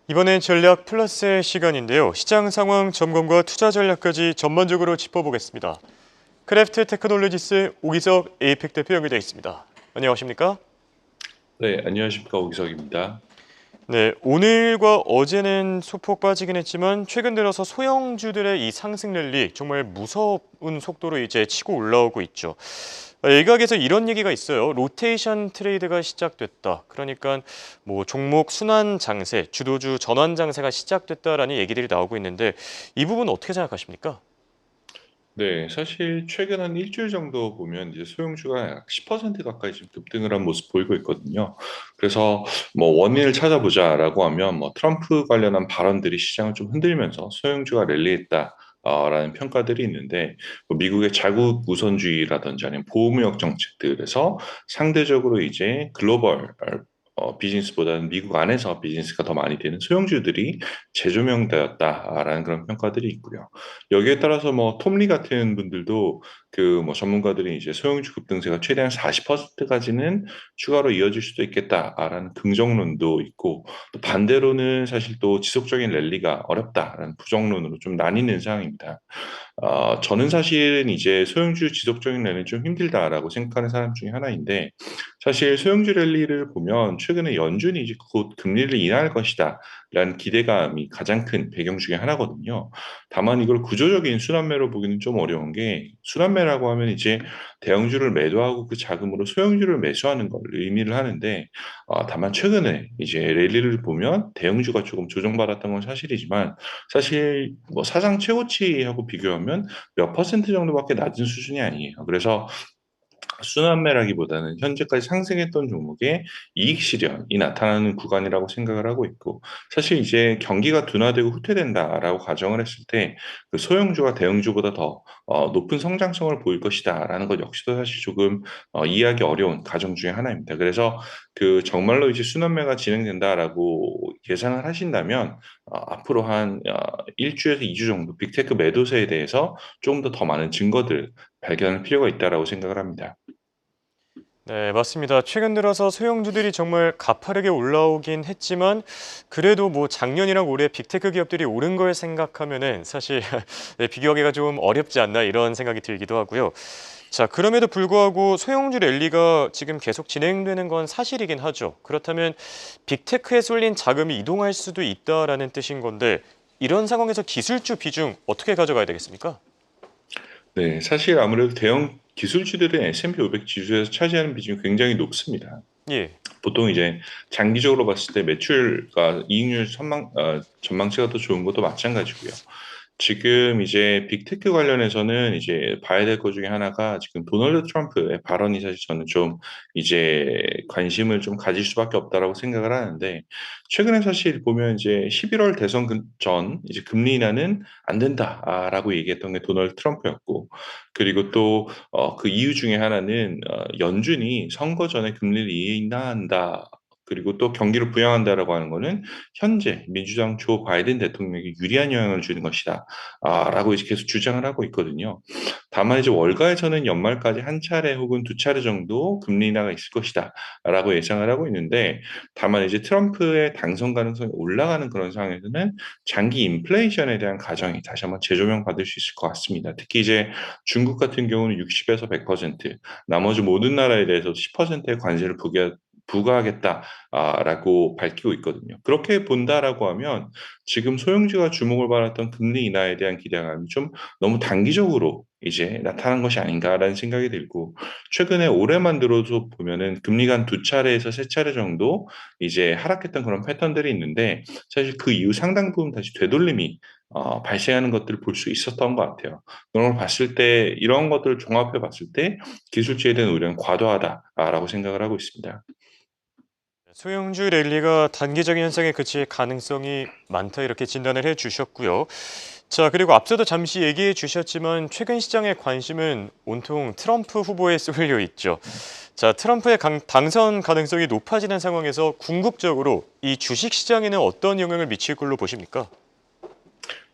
이번엔 전략 플러스의 시간인데요. 시장 상황 점검과 투자 전략까지 전반적으로 짚어보겠습니다. 크래프트 테크놀로지스 오기석 에이펙 대표 연결되어 있습니다. 안녕하십니까? 네, 안녕하십니까. 오기석입니다. 네, 오늘과 어제는 소폭 빠지긴 했지만 최근 들어서 소형주들의 이 상승 랠리 정말 무서운 속도로 이제 치고 올라오고 있죠. 일각에서 이런 얘기가 있어요. 로테이션 트레이드가 시작됐다. 그러니까 뭐 종목 순환 장세, 주도주 전환 장세가 시작됐다라는 얘기들이 나오고 있는데 이 부분 어떻게 생각하십니까? 네, 사실 최근 한 일주일 정도 보면 이제 소형주가 약 10% 가까이 지금 급등을 한 모습 보이고 있거든요. 그래서 뭐 원인을 찾아보자라고 하면 뭐 트럼프 관련한 발언들이 시장을 좀 흔들면서 소형주가 랠리했다. 라는 평가들이 있는데 뭐 미국의 자국 우선주의라든지 아니면 보호무역 정책들에서 상대적으로 이제 글로벌 비즈니스보다는 미국 안에서 비즈니스가 더 많이 되는 소형주들이 재조명되었다라는 그런 평가들이 있고요. 여기에 따라서 뭐 톰리 같은 분들도 그 뭐 전문가들이 이제 소형주 급등세가 최대한 40%까지는 추가로 이어질 수도 있겠다라는 긍정론도 있고 또 반대로는 사실 또 지속적인 랠리가 어렵다라는 부정론으로 좀 나뉘는 상황입니다. 저는 사실은 이제 소형주 지속적인 랠리는 좀 힘들다라고 생각하는 사람 중에 하나인데 사실 소형주 랠리를 보면 최근에 연준이 이제 곧 금리를 인하할 것이다라는 기대감이 가장 큰 배경 중에 하나거든요. 다만 이걸 구조적인 순환매로 보기는 좀 어려운 게 순환매라고 하면 이제 대형주를 매도하고 그 자금으로 소형주를 매수하는 걸 의미를 하는데 다만 최근에 이제 랠리를 보면 대형주가 조금 조정받았던 건 사실이지만 사실 뭐 사상 최고치하고 비교하면 몇 퍼센트 정도밖에 낮은 수준이 아니에요. 그래서 순환매라기보다는 현재까지 상승했던 종목의 이익 실현이 나타나는 구간이라고 생각을 하고 있고 사실 이제 경기가 둔화되고 후퇴된다라고 가정을 했을 때 그 소형주가 대형주보다 더 높은 성장성을 보일 것이다라는 것 역시도 사실 조금 이해하기 어려운 가정 중에 하나입니다. 그래서 그 정말로 이제 순환매가 진행된다라고 예상을 하신다면 앞으로 한 1주에서 2주 정도 빅테크 매도세에 대해서 조금 더 많은 증거들 발견할 필요가 있다라고 생각을 합니다. 네, 맞습니다. 최근 들어서 소형주들이 정말 가파르게 올라오긴 했지만 그래도 뭐 작년이랑 올해 빅테크 기업들이 오른 걸 생각하면은 사실 네, 비교하기가 좀 어렵지 않나 이런 생각이 들기도 하고요. 자, 그럼에도 불구하고 소형주 랠리가 지금 계속 진행되는 건 사실이긴 하죠. 그렇다면 빅테크에 쏠린 자금이 이동할 수도 있다라는 뜻인 건데 이런 상황에서 기술주 비중 어떻게 가져가야 되겠습니까? 네, 사실 아무래도 대형 기술주들은 S&P 500 지수에서 차지하는 비중이 굉장히 높습니다. 예. 보통 이제 장기적으로 봤을 때 매출과 이익률 전망치가 더 좋은 것도 마찬가지고요. 지금 이제 빅테크 관련해서는 이제 봐야 될 것 중에 하나가 지금 도널드 트럼프의 발언이 사실 저는 좀 이제 관심을 좀 가질 수밖에 없다라고 생각을 하는데 최근에 사실 보면 이제 11월 대선 전 이제 금리 인하는 안 된다라고 얘기했던 게 도널드 트럼프였고 그리고 또 그 이유 중에 하나는 연준이 선거 전에 금리를 인하한다. 그리고 또 경기를 부양한다라고 하는 거는 현재 민주당 조 바이든 대통령에게 유리한 영향을 주는 것이다. 라고 이제 계속 주장을 하고 있거든요. 다만 이제 월가에서는 연말까지 한 차례 혹은 두 차례 정도 금리 인하가 있을 것이다. 라고 예상을 하고 있는데 다만 이제 트럼프의 당선 가능성이 올라가는 그런 상황에서는 장기 인플레이션에 대한 가정이 다시 한번 재조명받을 수 있을 것 같습니다. 특히 이제 중국 같은 경우는 60에서 100%, 나머지 모든 나라에 대해서 10%의 관세를 부과하겠다라고 밝히고 있거든요. 그렇게 본다라고 하면 지금 소형주가 주목을 받았던 금리 인하에 대한 기대감이 좀 너무 단기적으로 이제 나타난 것이 아닌가라는 생각이 들고 최근에 올해만 들어도 보면은 금리가 한 두 차례에서 세 차례 정도 이제 하락했던 그런 패턴들이 있는데 사실 그 이후 상당 부분 다시 되돌림이 발생하는 것들을 볼 수 있었던 것 같아요. 그런 걸 봤을 때 이런 것들을 종합해 봤을 때 기술주에 대한 우려는 과도하다라고 생각을 하고 있습니다. 소형주 랠리가 단기적인 현상에 그칠 가능성이 많다 이렇게 진단을 해 주셨고요. 자, 그리고 앞서도 잠시 얘기해 주셨지만 최근 시장의 관심은 온통 트럼프 후보에 쏠려 있죠. 자, 트럼프의 당선 가능성이 높아지는 상황에서 궁극적으로 이 주식 시장에는 어떤 영향을 미칠 걸로 보십니까?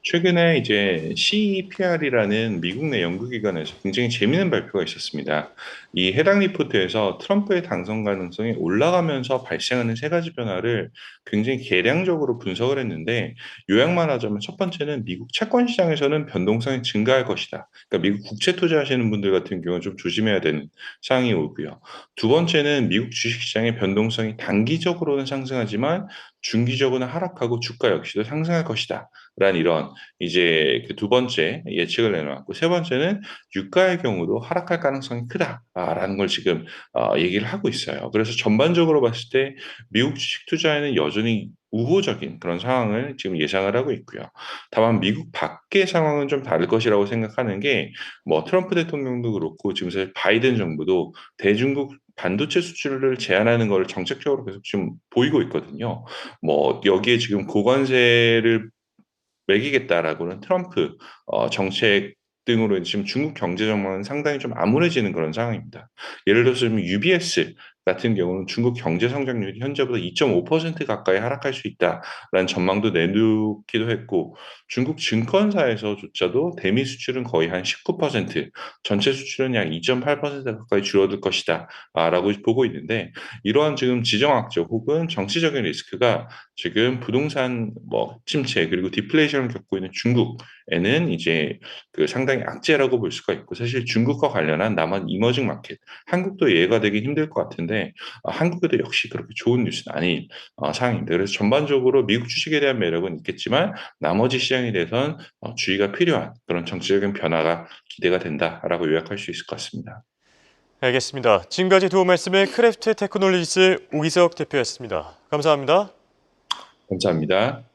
최근에 이제 CEPR이라는 미국 내 연구기관에서 굉장히 재미있는 발표가 있었습니다. 이 해당 리포트에서 트럼프의 당선 가능성이 올라가면서 발생하는 세 가지 변화를 굉장히 계량적으로 분석을 했는데 요약만 하자면 첫 번째는 미국 채권 시장에서는 변동성이 증가할 것이다. 그러니까 미국 국채 투자하시는 분들 같은 경우는 좀 조심해야 되는 상황이 오고요. 두 번째는 미국 주식시장의 변동성이 단기적으로는 상승하지만 중기적으로는 하락하고 주가 역시도 상승할 것이다. 라는 이런 이제 그 두 번째 예측을 내놓았고 세 번째는 유가의 경우도 하락할 가능성이 크다라는 걸 지금 얘기를 하고 있어요. 그래서 전반적으로 봤을 때 미국 주식 투자에는 여전히 우호적인 그런 상황을 지금 예상을 하고 있고요. 다만 미국 밖의 상황은 좀 다를 것이라고 생각하는 게 뭐 트럼프 대통령도 그렇고 지금 사실 바이든 정부도 대중국 반도체 수출을 제한하는 걸 정책적으로 계속 지금 보이고 있거든요. 뭐 여기에 지금 고관세를 매기겠다라고는 트럼프 정책 등으로 지금 중국 경제 전망은 상당히 좀 암울해지는 그런 상황입니다. 예를 들어서 지금 UBS 같은 경우는 중국 경제 성장률이 현재보다 2.5% 가까이 하락할 수 있다라는 전망도 내놓기도 했고 중국 증권사에서조차도 대미 수출은 거의 한 19%, 전체 수출은 약 2.8% 가까이 줄어들 것이다 라고 보고 있는데 이러한 지금 지정학적 혹은 정치적인 리스크가 지금 부동산 뭐 침체 그리고 디플레이션을 겪고 있는 중국에는 이제 그 상당히 악재라고 볼 수가 있고 사실 중국과 관련한 남한 이머징 마켓 한국도 예가 되기 힘들 것 같은데 한국에도 역시 그렇게 좋은 뉴스는 아닌 상황입니다. 그래서 전반적으로 미국 주식에 대한 매력은 있겠지만 나머지 시장에 대해서는 주의가 필요한 그런 정치적인 변화가 기대가 된다라고 요약할 수 있을 것 같습니다. 알겠습니다. 지금까지 도움 말씀을 크래프트 테크놀리지스 오기석 대표였습니다. 감사합니다. 감사합니다.